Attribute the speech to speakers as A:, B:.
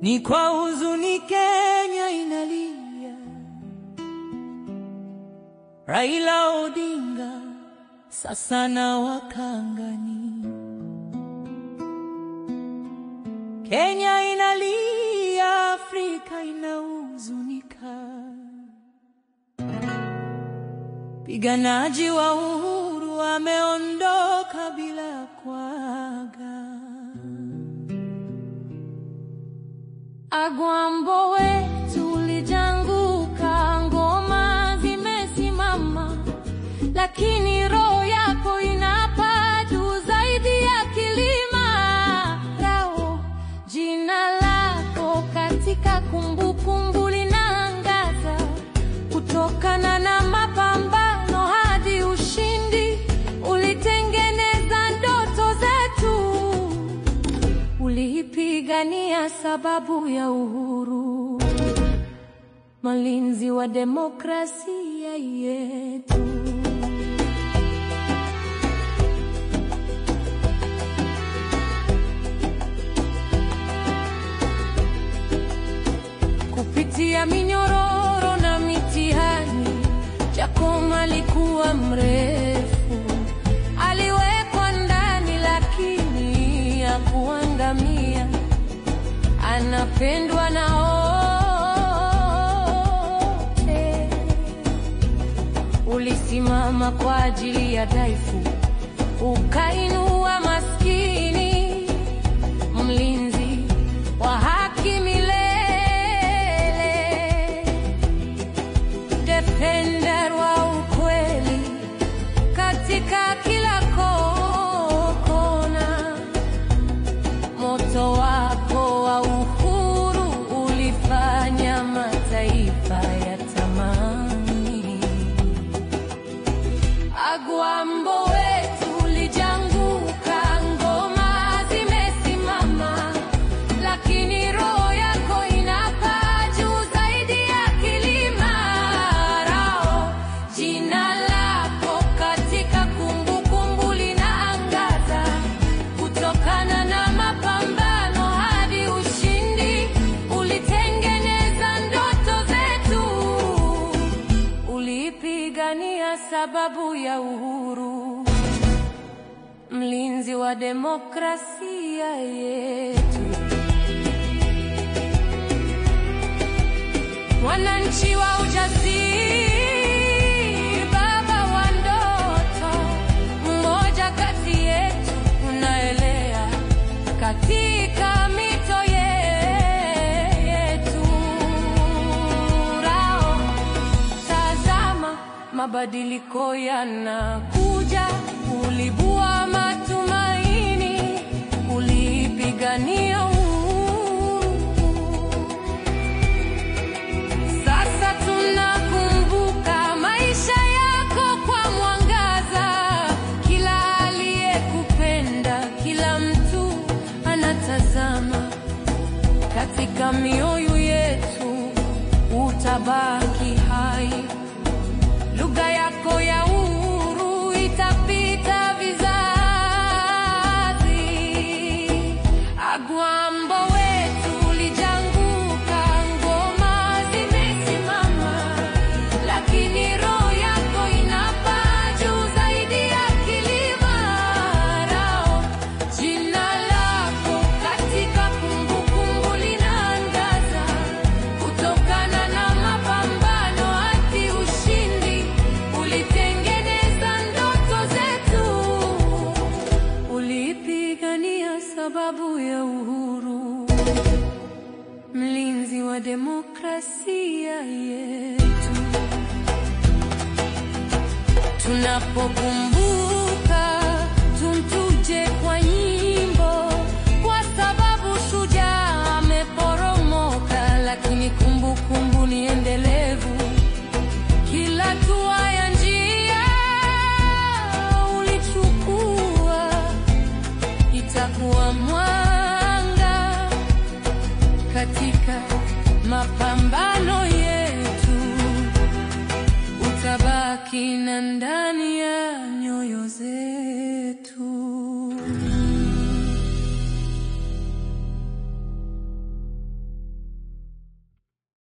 A: Ni kwa huzuni Kenya inalia, Raila Odinga sasa na wakangani. Kenya inalia, Afrika inahuzunika. Piganaji wa uhuru wameondoka bila kuaga. Agwambo wetu ulijanguka, ngoma zimesimama, lakini roho yako inapaa juu zaidi ya kilima. Rao, jina lako katika kumbukumbu linaangaza, kutokana na mapambano hadi ushindi. Ulitengeneza ndoto zetu, ulipigania sababu ya uhuru, mlinzi wa demokrasia yetu. Kupitia minyororo na mitihani, Jacob alikuwa mrefu. Aliwekwa ndani lakini hakuangamia. Anapendwa na wote. Ulisimama kwa ajili ya dhaifu, ukainua maskini, mlinzi wa haki milele. Defender wa ukweli katika kila kona. Moto wako wa uhuru ulifanya mataifa ya tamani. Agwambo wetu ulijanguka, ngoma zimesimama, lakini roho yako inapaa juu zaidi ya kilima. Rao, jina lako katika kumbukumbu linaangaza, kutokana na mapambano hadi ushindi. Ulitengeneza ndoto zetu, ulipigania sababu ya uhuru, mlinzi wa demokrasia yetu. Mwananchi wa ujasiri, baba wa ndoto, mmoja kati yetu, unaelea katika mito yetu. Rao, tazama mabadiliko yanakuja. Ulibua matumaini, ulipigania uhuru. Sasa tunakumbuka maisha yako kwa mwangaza. Kila aliyekupenda, kila mtu anatazama. Katika mioyo yetu utabaki hai. Lugha yako ya uhuru itapita vizazi. Agwambo wetu ulijanguka, ngoma zimesimama, lakini roho yako inapaa juu zaidi ya kilima. Rao, jina lako katika kumbukumbu linaangaza, kutokana na mapambano hadi ushindi. Ulitengeneza ndoto zetu, ulipigania sababu ya uhuru, mlinzi wa demokrasia yetu. Tunapokumbuka, tumtuje kwa nyimbo, kwa sababu shujaa ameporomoka, lakini kumbukumbu ni endelevu. Kila hatua ya njia ulichukua itakuwa mwanga katika mapambano yetu. Utabaki na ndani